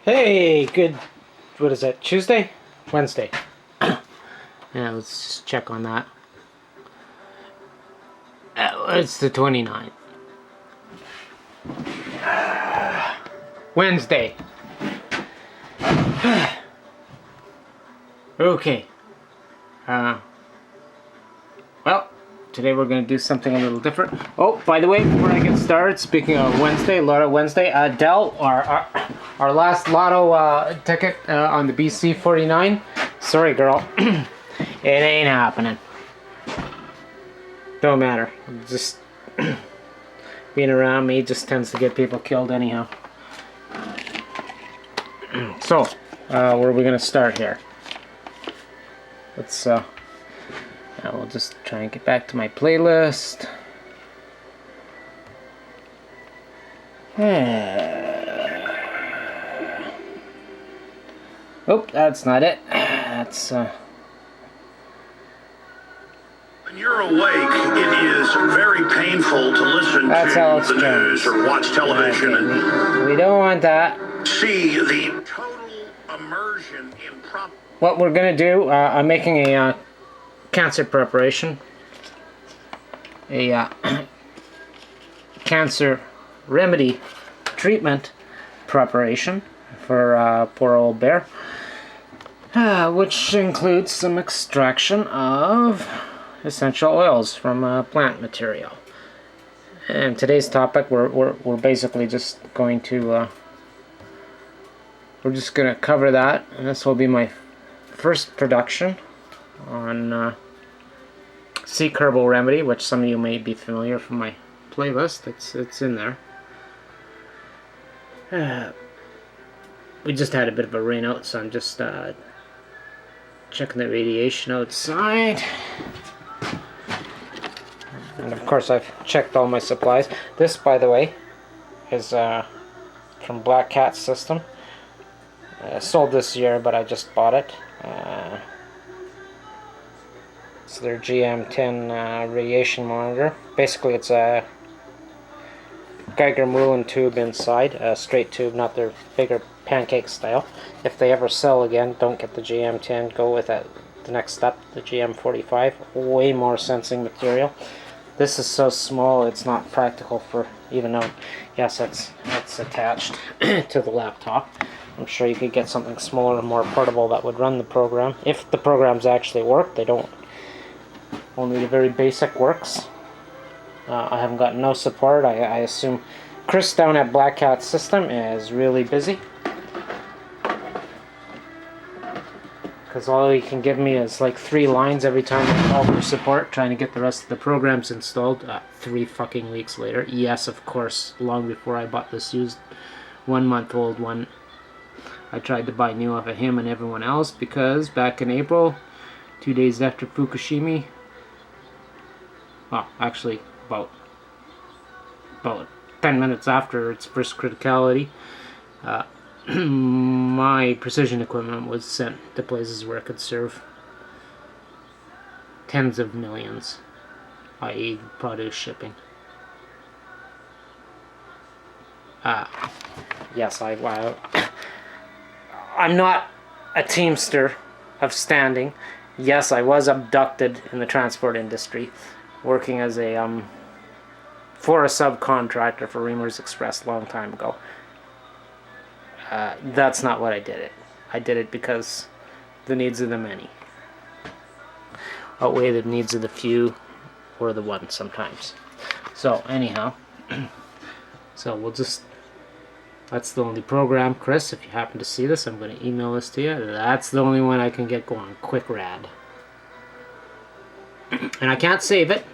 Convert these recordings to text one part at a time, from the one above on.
Hey, good, what is that, Tuesday? Wednesday. Yeah, let's just check on that. It's the 29th. Wednesday. Okay. Well, today we're going to do something a little different. Oh, by the way, before I get started, speaking of Wednesday, Lotto Wednesday, Dell, our last Lotto ticket on the BC 49. Sorry, girl. It ain't happening. Don't matter. Just being around me just tends to get people killed anyhow. So, where are we going to start here? Let's, we'll just try and get back to my playlist. Oh, that's not it. That's, When you're awake, it is very painful to listen to the news or watch television and we don't want that. see the total immersion in What we're going to do, I'm making a cancer preparation. A cancer remedy treatment preparation for poor old bear. Which includes some extraction of essential oils from plant material. And today's topic, we're basically just going to we're just going to cover that, and this will be my first production on Seek Herbal Remedy, which some of you may be familiar from my playlist. It's in there. We just had a bit of a rain out, so I'm just checking the radiation outside. And of course I've checked all my supplies. This, by the way, is from Black Cat System. Sold this year, but I just bought it. It's their GM10 radiation monitor. Basically it's a Geiger-Müller tube inside, a straight tube, not their bigger pancake style. If they ever sell again, don't get the GM10, go with the next step, the GM45. Way more sensing material. This is so small it's not practical for, even though, yes, it's attached to the laptop. I'm sure you could get something smaller and more portable that would run the program. If the programs actually work, they don't. Only the very basic works. I haven't got no support. I assume Chris down at Black Cat System is really busy. Because all he can give me is like 3 lines every time I call for support, trying to get the rest of the programs installed 3 fucking weeks later. Yes, of course, long before I bought this used 1-month-old one, I tried to buy new off of him and everyone else, because back in April, 2 days after Fukushima, well, actually about 10 minutes after its first criticality, my precision equipment was sent to places where it could serve tens of millions, i.e. produce shipping. Yes, I'm not a teamster of standing. Yes, I was abducted in the transport industry, working as a for a subcontractor for Reamer's Express a long time ago. That's not what I did it. I did it because the needs of the many outweigh the needs of the few, or the one sometimes. So anyhow, so we'll just, that's the only program, Chris, if you happen to see this, I'm going to email this to you. That's the only one I can get going. Quick rad. And I can't save it.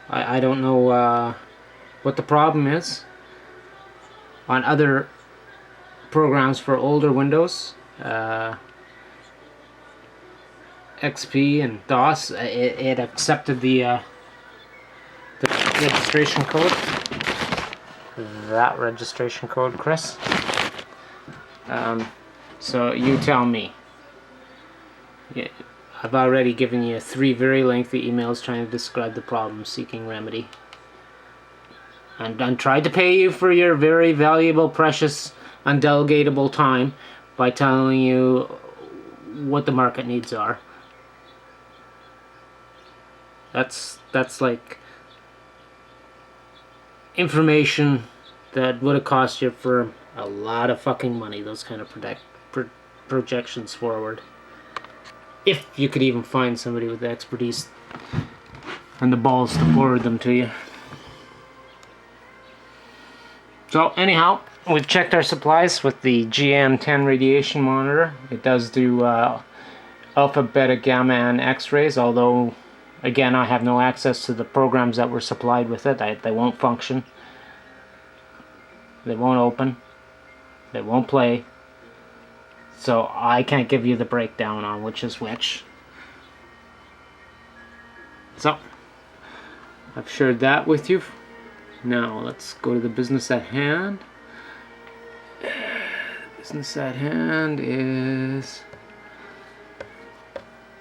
I don't know what the problem is. On other programs for older Windows, XP and DOS, it accepted the registration code. That registration code, Chris. So you tell me. Yeah, I've already given you 3 very lengthy emails trying to describe the problem, seeking remedy. And tried to pay you for your very valuable, precious undelegatable time by telling you what the market needs are. That's like information that would have cost your firm a lot of fucking money, those kind of projections forward. If you could even find somebody with the expertise and the balls to forward them to you. So anyhow, we've checked our supplies with the GM10 radiation monitor. It does do alpha, beta, gamma, and x-rays, although again I have no access to the programs that were supplied with it. They won't function. They won't open. They won't play. So I can't give you the breakdown on which is which. So I've shared that with you. Now let's go to the business at hand. Business at hand is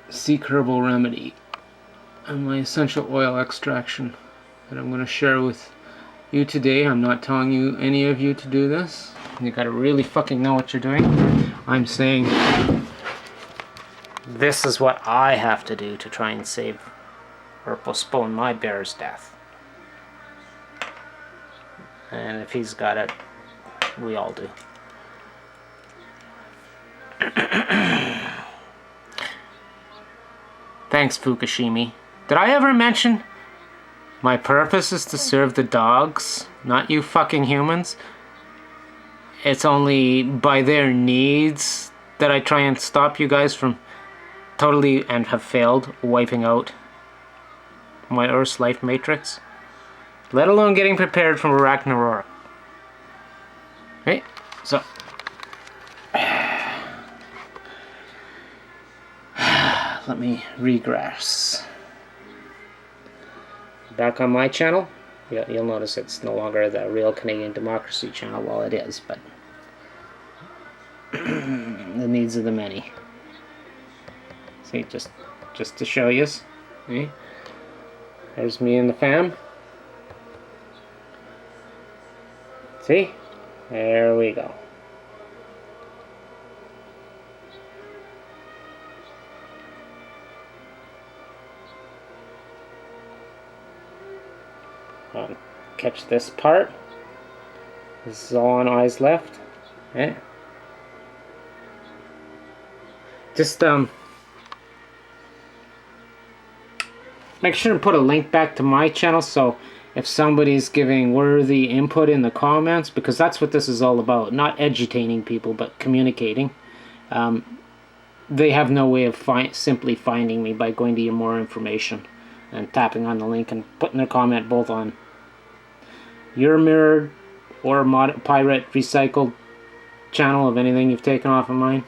Seek Herbal Remedy and my essential oil extraction that I'm going to share with you today. I'm not telling you any of you to do this. You gotta really fucking know what you're doing. I'm saying this is what I have to do to try and save or postpone my bear's death. And if he's got it, we all do. Thanks, Fukushima. Did I ever mention my purpose is to serve the dogs, not you fucking humans? It's only by their needs that I try and stop you guys from totally, and have failed, wiping out my Earth's life matrix. Let alone getting prepared for Ragnarok. Right? So let me regress. Back on my channel. You'll notice it's no longer the Real Canadian Democracy channel. Well, it is, but the needs of the many. See, just to show you. See? There's me and the fam. See? There we go. Catch this part. This is all on eyes left. Okay. Just make sure to put a link back to my channel, so if somebody's giving worthy input in the comments, because that's what this is all about, not edutaining people but communicating. They have no way of simply finding me by going to your more information and tapping on the link and putting their comment both on your mirrored or pirate recycled channel of anything you've taken off of mine.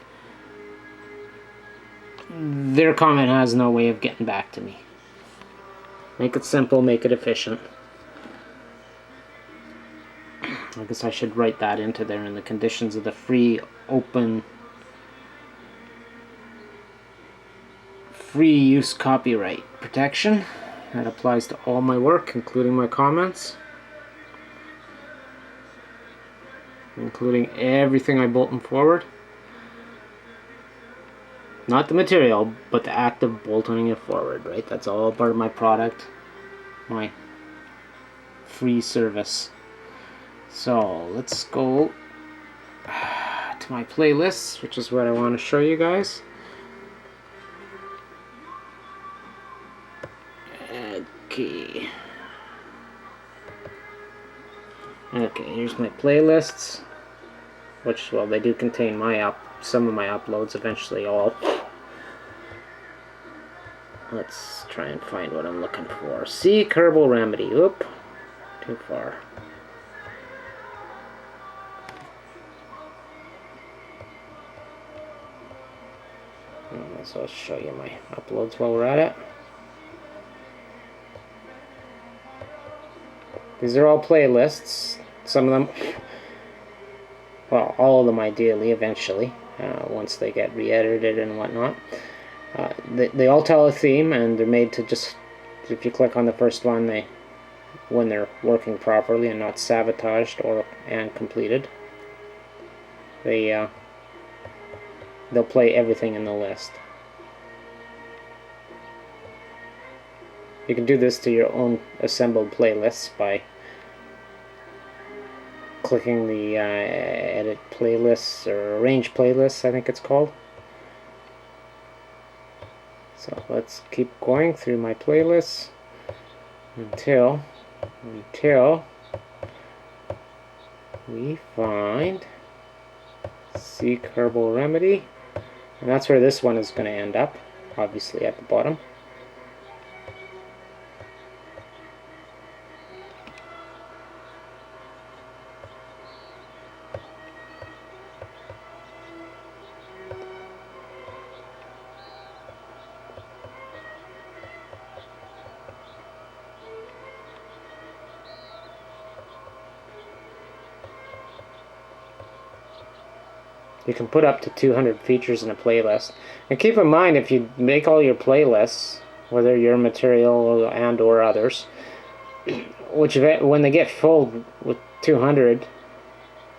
Their comment has no way of getting back to me. Make it simple, make it efficient. I guess I should write that into there in the conditions of the free, open, free use copyright protection. That applies to all my work, including my comments. Including everything I bolt and forward. Not the material, but the act of bolting it forward, right? That's all part of my product, my free service. So let's go to my playlists, which is what I want to show you guys. Okay. Okay, here's my playlists, which, well, they do contain some of my uploads, eventually all. Let's try and find what I'm looking for. Seek Herbal Remedy. Oop, too far. So I'll show you my uploads while we're at it. These are all playlists. Some of them, well, all of them ideally, eventually, once they get re-edited and whatnot. They all tell a theme, and they're made to just, if you click on the first one, when they're working properly and not sabotaged and completed. they'll play everything in the list. You can do this to your own assembled playlists by clicking the edit playlists or arrange playlists, I think it's called. So let's keep going through my playlists until we find Seek Herbal Remedy, and that's where this one is going to end up, obviously at the bottom. You can put up to 200 features in a playlist. And keep in mind, if you make all your playlists, whether your material and or others, when they get full with 200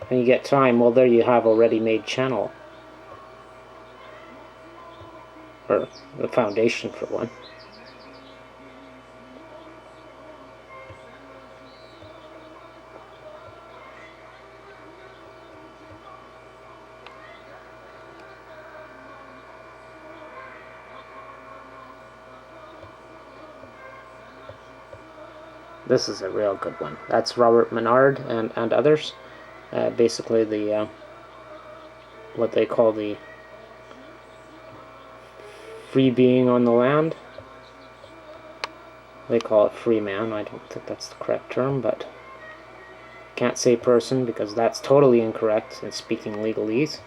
and you get time, well, there you have a ready-made channel. Or the foundation for one. This is a real good one. That's Robert Menard and others. Basically the what they call the free being on the land. They call it free man. I don't think that's the correct term, but can't say person because that's totally incorrect in speaking legalese.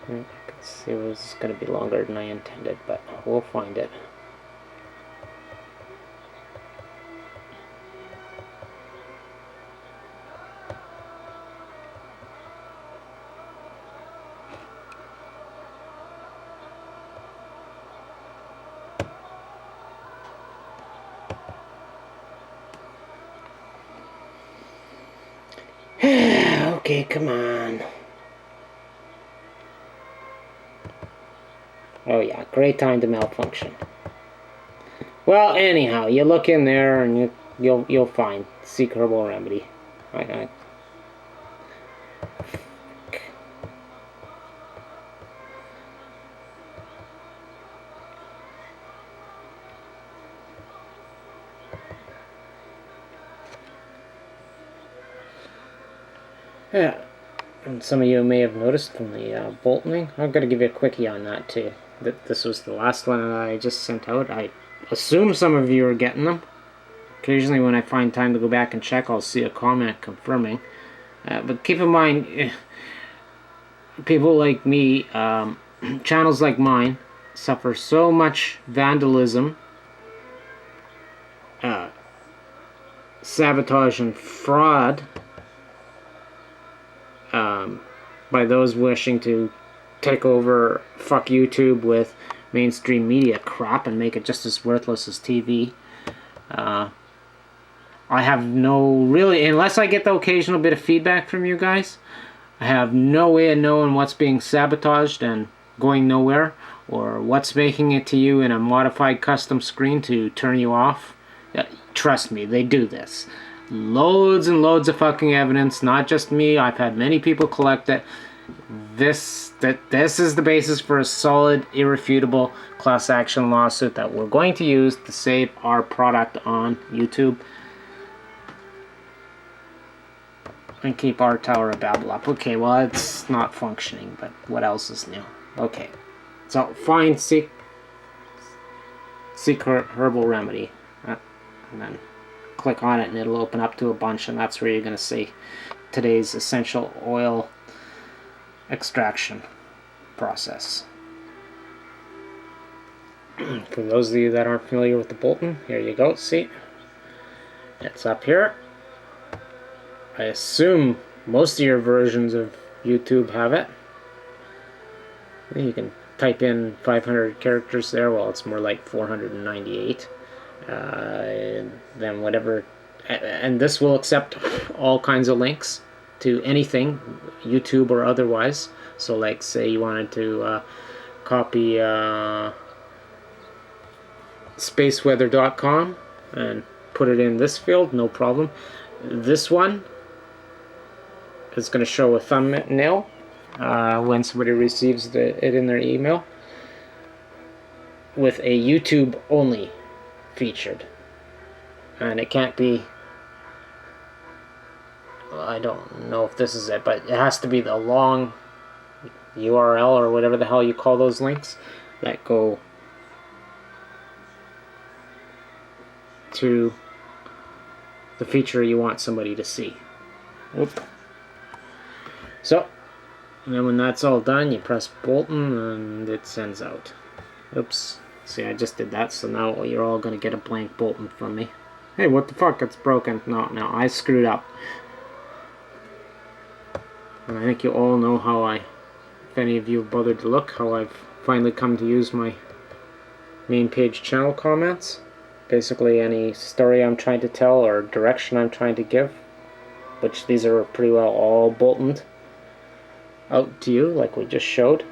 I can see it was going to be longer than I intended, but we'll find it. Okay, come on. Oh yeah, great time to malfunction. Well, anyhow, you look in there and you'll find Seek Herbal Remedy. Yeah, and some of you may have noticed from the bolting. I'm going to give you a quickie on that too. This was the last one that I just sent out. I assume some of you are getting them. Occasionally when I find time to go back and check, I'll see a comment confirming. But keep in mind, people like me, channels like mine, suffer so much vandalism, sabotage and fraud by those wishing to take over, fuck YouTube with mainstream media crap and make it just as worthless as TV. I have no, really, unless I get the occasional bit of feedback from you guys, I have no way of knowing what's being sabotaged and going nowhere, or what's making it to you in a modified custom screen to turn you off. Trust me, they do this. Loads and loads of fucking evidence, not just me. I've had many people collect it. This is the basis for a solid, irrefutable class action lawsuit that we're going to use to save our product on YouTube and keep our Tower of Babel up. Okay, well, it's not functioning, but what else is new? Okay, so find Seek Herbal Remedy, and then click on it and it'll open up to a bunch, and that's where you're going to see today's essential oil extraction process. For those of you that aren't familiar with the Bolton, here you go. See, it's up here. I assume most of your versions of YouTube have it. You can type in 500 characters there. Well, it's more like 498. Then whatever, and this will accept all kinds of links to anything, YouTube or otherwise. So like say you wanted to copy spaceweather.com and put it in this field, no problem. This one is going to show a thumbnail when somebody receives it in their email with a YouTube only featured, and it can't be, I don't know if this is it, but it has to be the long URL or whatever the hell you call those links that go to the feature you want somebody to see. Oop. So, and then when that's all done, you press Bolton and it sends out. Oops. See, I just did that, so now you're all going to get a blank Bolton from me. Hey, what the fuck? It's broken. No, I screwed up. And I think you all know how if any of you have bothered to look, how I've finally come to use my main page channel comments. Basically any story I'm trying to tell or direction I'm trying to give, which these are pretty well all Boltoned out to you like we just showed.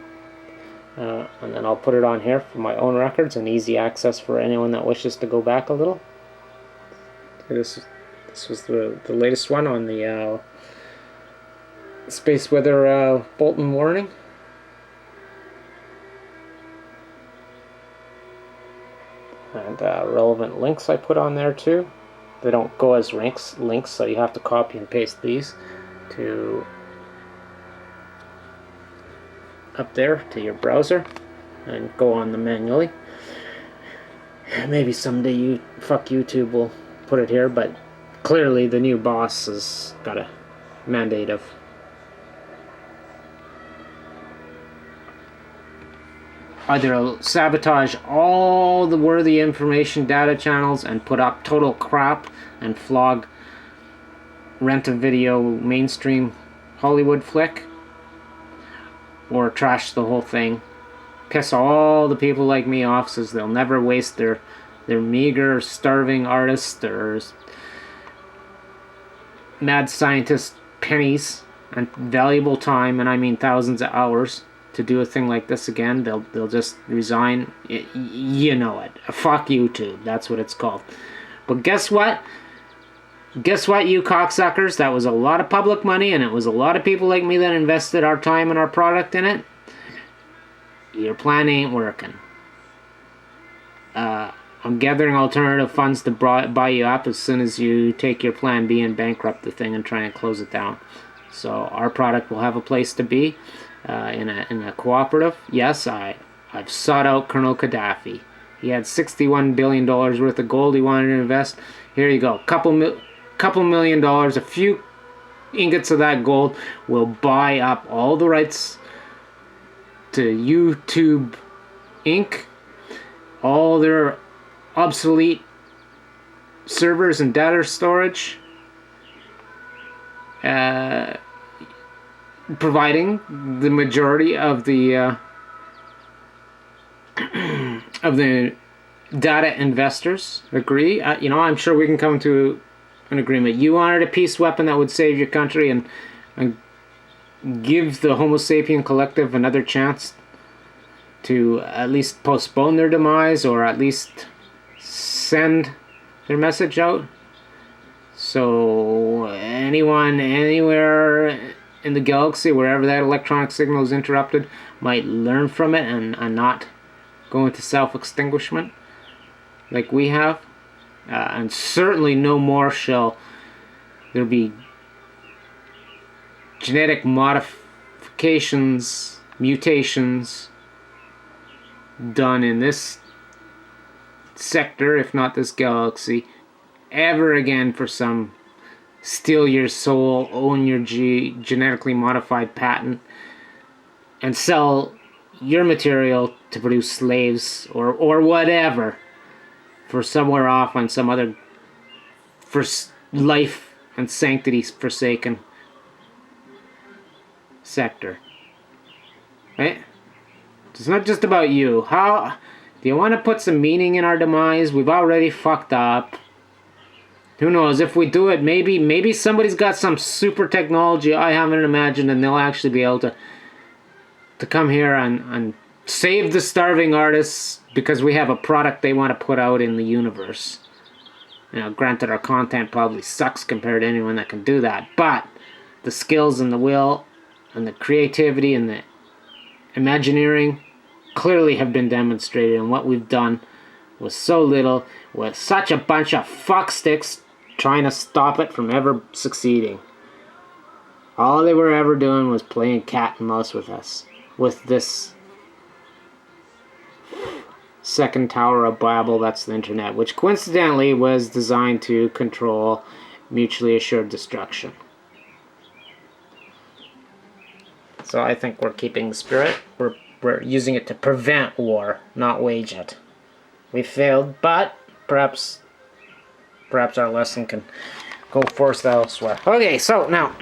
And then I'll put it on here for my own records and easy access for anyone that wishes to go back a little. This was the latest one on the space weather Bolton warning. And relevant links I put on there too. They don't go as links, so you have to copy and paste these to up there to your browser and go on them manually. Maybe someday YouTube will put it here, but clearly the new boss has got a mandate of either sabotage all the worthy information data channels and put up total crap and flog rent-a-video mainstream Hollywood flick, or trash the whole thing, piss all the people like me off so they'll never waste their meager, starving artists or mad scientist pennies and valuable time, and I mean thousands of hours, to do a thing like this again. They'll just resign. You know it. Fuck YouTube. That's what it's called. But guess what? Guess what, you cocksuckers? That was a lot of public money, and it was a lot of people like me that invested our time and our product in it. Your plan ain't working. I'm gathering alternative funds to buy you up as soon as you take your plan B and bankrupt the thing and try and close it down. So our product will have a place to be in a cooperative. Yes, I've sought out Colonel Gaddafi. He had $61 billion worth of gold he wanted to invest. Here you go. Couple $1 million, a few ingots of that gold will buy up all the rights to YouTube Inc., all their obsolete servers and data storage, providing the majority of the data investors agree. I'm sure we can come to an agreement. You wanted a peace weapon that would save your country and give the Homo sapien collective another chance to at least postpone their demise or at least send their message out. So anyone, anywhere in the galaxy, wherever that electronic signal is interrupted, might learn from it and not go into self-extinguishment like we have. And certainly no more shall there be genetic modifications, mutations done in this sector, if not this galaxy, ever again for some steal your soul, own your genetically modified patent, and sell your material to produce slaves or whatever for somewhere off on some other for life and sanctity forsaken sector. Right? It's not just about you. How do you want to put some meaning in our demise? We've already fucked up. Who knows? If we do it, maybe somebody's got some super technology I haven't imagined, and they'll actually be able to come here and save the starving artists because we have a product they want to put out in the universe. You know, granted, our content probably sucks compared to anyone that can do that, but the skills and the will and the creativity and the Imagineering clearly have been demonstrated, and what we've done with so little, with such a bunch of fucksticks trying to stop it from ever succeeding. All they were ever doing was playing cat and mouse with us, with this second tower of Babel that's the internet, which coincidentally was designed to control mutually assured destruction. So I think we're keeping the spirit. We're using it to prevent war, not wage it. We failed, but perhaps our lesson can go forth elsewhere. Okay, so now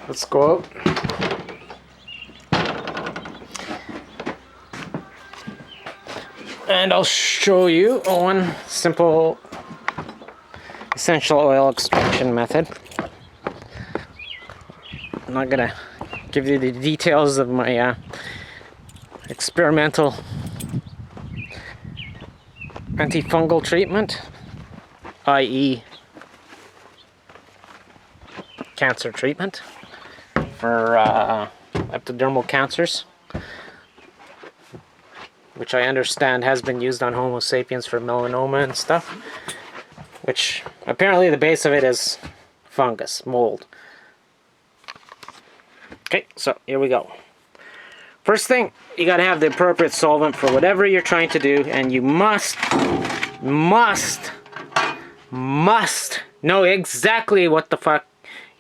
let's go out. And I'll show you one simple essential oil extraction method. I'm not gonna give you the details of my experimental antifungal treatment, i.e. cancer treatment for epidermal cancers, which I understand has been used on Homo sapiens for melanoma and stuff, which apparently the base of it is fungus, mold. Okay, so here we go. First thing, you gotta have the appropriate solvent for whatever you're trying to do, and you must know exactly what the fuck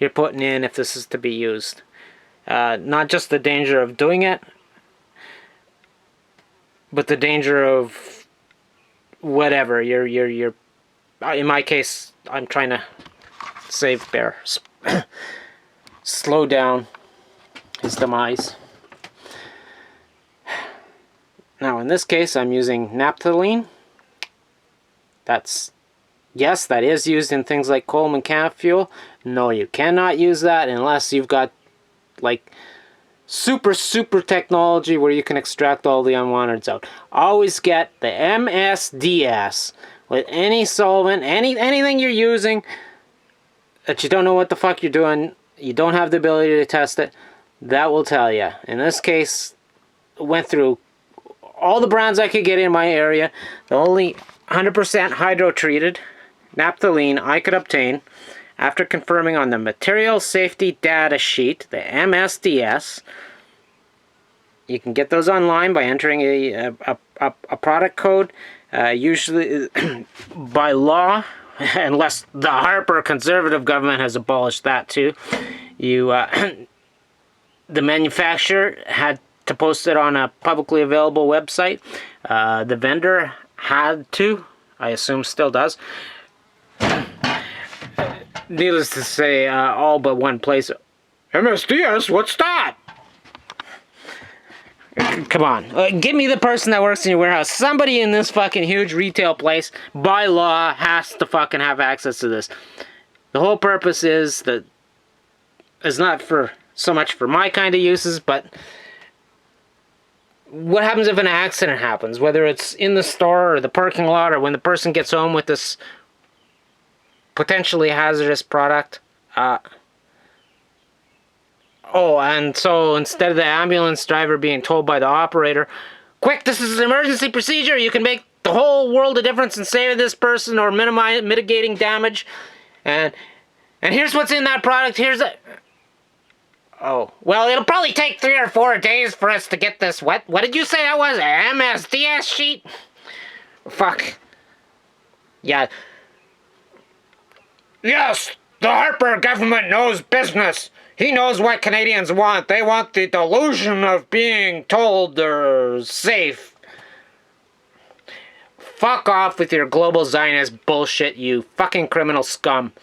you're putting in if this is to be used. Not just the danger of doing it, but the danger of whatever. You're in my case, I'm trying to save Bear. Slow down his demise. Now in this case I'm using naphthalene. Yes, that is used in things like Coleman camp fuel. No, you cannot use that unless you've got like super technology where you can extract all the unwanteds out. Always get the MSDS with any solvent, anything you're using that you don't know what the fuck you're doing, you don't have the ability to test it. That will tell you. In this case, went through all the brands I could get in my area. The only 100% hydro-treated naphthalene I could obtain, after confirming on the Material Safety Data Sheet, the MSDS. You can get those online by entering a product code. Usually, by law, unless the Harper conservative government has abolished that too, the manufacturer had to post it on a publicly available website. The vendor had to, I assume still does. Needless to say, all but one place. MSDS, what's that? Come on, give me the person that works in your warehouse. Somebody in this fucking huge retail place, by law, has to fucking have access to this. The whole purpose is that it's not for so much for my kind of uses, but what happens if an accident happens, whether it's in the store or the parking lot or when the person gets home with this potentially hazardous product? Oh, and so instead of the ambulance driver being told by the operator, quick, this is an emergency procedure, you can make the whole world a difference in saving this person or mitigating damage, and here's what's in that product, here's a... Oh, well, it'll probably take 3 or 4 days for us to get this. What did you say that was? An MSDS sheet? Fuck. Yeah. Yes, the Harper government knows business. He knows what Canadians want. They want the delusion of being told they're safe. Fuck off with your global Zionist bullshit, you fucking criminal scum.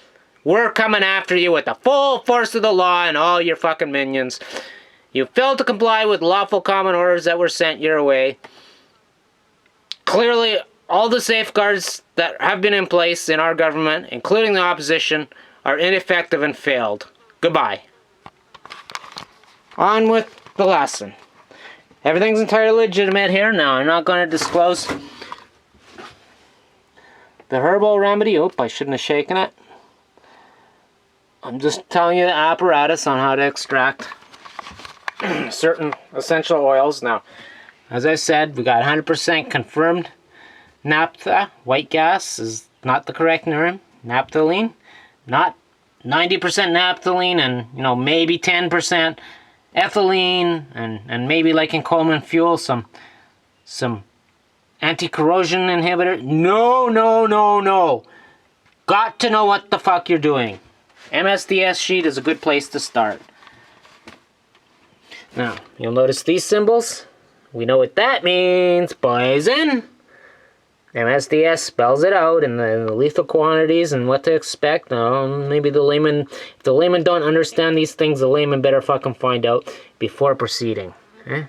we're coming after you with the full force of the law and all your fucking minions. You failed to comply with lawful common orders that were sent your way. Clearly, all the safeguards that have been in place in our government, including the opposition, are ineffective and failed. Goodbye. On with the lesson. Everything's entirely legitimate here. Now, I'm not going to disclose the herbal remedy. Oop, I shouldn't have shaken it. I'm just telling you the apparatus on how to extract certain essential oils. Now, as I said, we got 100% confirmed naphtha. White gas is not the correct term. Naphthalene. Not 90% naphthalene and, you know, maybe 10% ethylene and maybe like in Coleman fuel some anti-corrosion inhibitor. No. Got to know what the fuck you're doing. MSDS sheet is a good place to start. Now, you'll notice these symbols. We know what that means. Poison. MSDS spells it out in the lethal quantities and what to expect. Now, maybe the layman, if the layman don't understand these things, the layman better fucking find out before proceeding. Eh?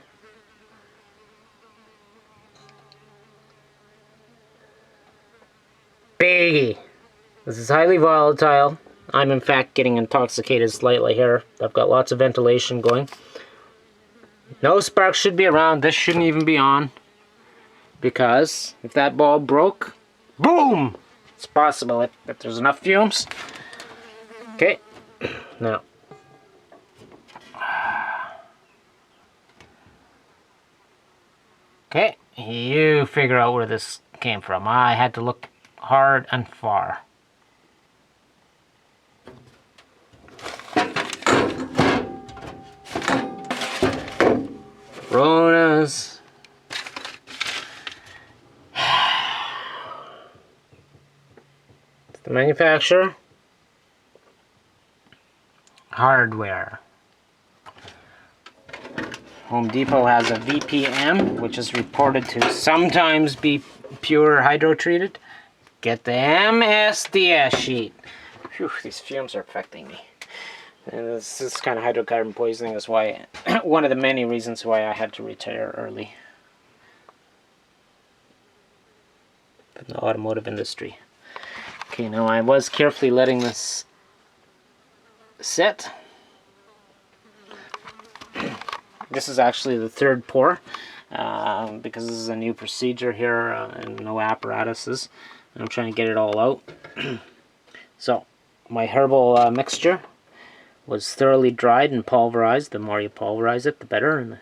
Biggie. This is highly volatile. I'm in fact getting intoxicated slightly here. I've got lots of ventilation going. No sparks should be around. This shouldn't even be on. Because if that bulb broke, boom! It's possible if there's enough fumes. Okay. Now. Okay. You figure out where this came from. I had to look hard and far. Ronas. The manufacturer. Hardware. Home Depot has a VPM, which is reported to sometimes be pure hydro-treated. Get the MSDS sheet. Phew, these fumes are affecting me. And this kind of hydrocarbon poisoning is why one of the many reasons why I had to retire early from the automotive industry. Okay, now I was carefully letting this sit. This is actually the third pour because this is a new procedure here and no apparatuses. I'm trying to get it all out. So, my herbal mixture was thoroughly dried and pulverized. The more you pulverize it, the better. And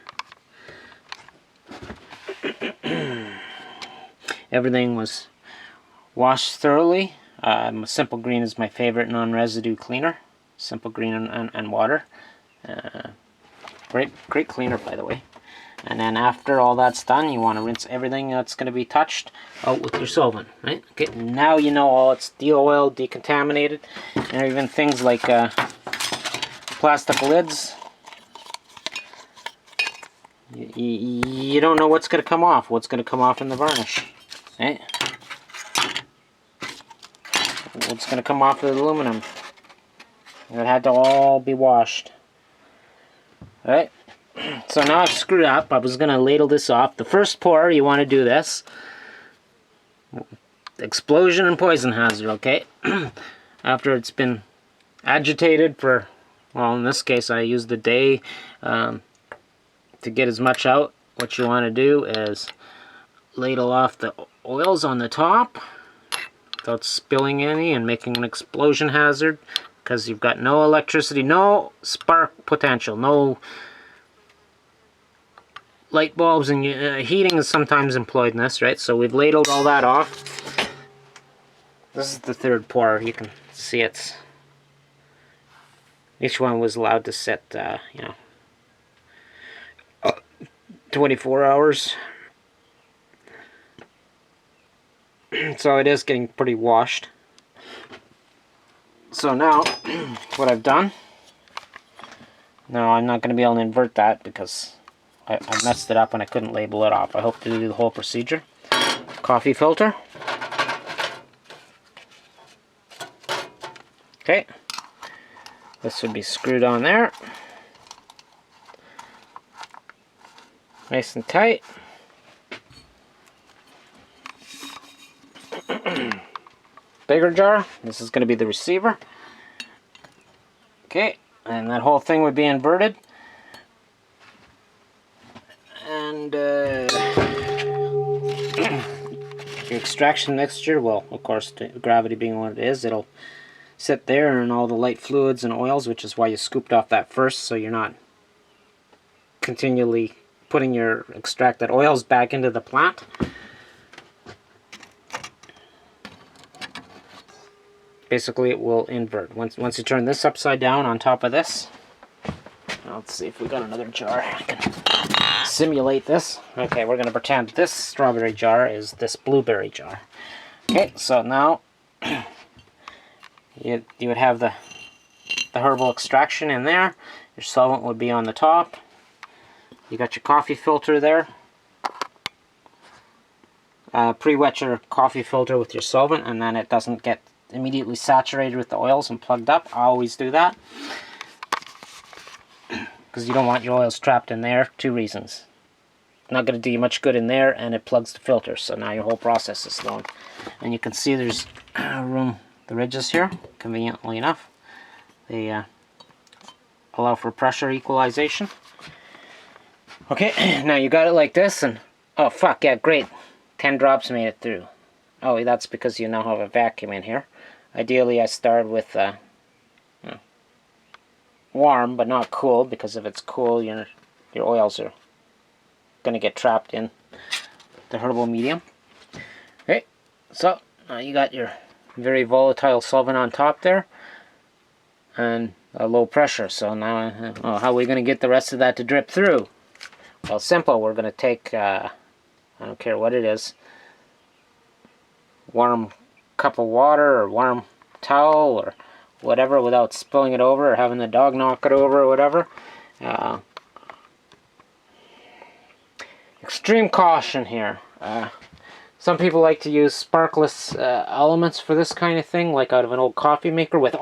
everything was washed thoroughly. Simple Green is my favorite non-residue cleaner. Simple Green and water. Great cleaner, by the way. And then after all that's done, you want to rinse everything that's going to be touched out with your solvent, right? Okay, now you know all it's de-oiled, decontaminated, and even things like plastic lids. You don't know what's going to come off. What's going to come off in the varnish, right? What's going to come off of the aluminum. It had to all be washed. Alright, so now I've screwed up. I was going to ladle this off. The first pour, you want to do this. Explosion and poison hazard, okay? After it's been agitated for, well, in this case I used a day to get as much out. What you want to do is ladle off the oils on the top without spilling any and making an explosion hazard. Because you've got no electricity, no spark potential, no light bulbs, and heating is sometimes employed in this, right? So we've ladled all that off. This is the third pour. You can see it's... Each one was allowed to sit, 24 hours. So it is getting pretty washed. So now, what I've done, now I'm not going to be able to invert that because I messed it up and I couldn't label it off. I hope to do the whole procedure. Coffee filter. Okay. Okay, this would be screwed on there. Nice and tight. Bigger jar, this is going to be the receiver. Okay, and that whole thing would be inverted. And your extraction mixture, well, of course, gravity being what it is, it'll sit there and all the light fluids and oils, which is why you scooped off that first, so you're not continually putting your extracted oils back into the plant. Basically, it will invert. Once you turn this upside down on top of this, let's see if we got another jar. I can simulate this. Okay, we're going to pretend this strawberry jar is this blueberry jar. Okay, so now you would have the herbal extraction in there. Your solvent would be on the top. You got your coffee filter there. Pre-wet your coffee filter with your solvent, and then it doesn't get immediately saturated with the oils and plugged up. I always do that because you don't want your oils trapped in there. 2 reasons. Not going to do you much good in there, and it plugs the filter, so now your whole process is slowed. And you can see there's room, the ridges here, conveniently enough. They allow for pressure equalization. Okay, now you got it like this, and oh fuck, yeah, great. 10 drops made it through. Oh, that's because you now have a vacuum in here. Ideally, I start with warm, but not cool, because if it's cool, your oils are going to get trapped in the herbal medium. Okay, so now you got your very volatile solvent on top there, and a low pressure. So now, how are we going to get the rest of that to drip through? Well, simple. We're going to take, I don't care what it is, warm cup of water or warm towel or whatever, without spilling it over or having the dog knock it over or whatever. Extreme caution here. Some people like to use sparkless elements for this kind of thing, like out of an old coffee maker with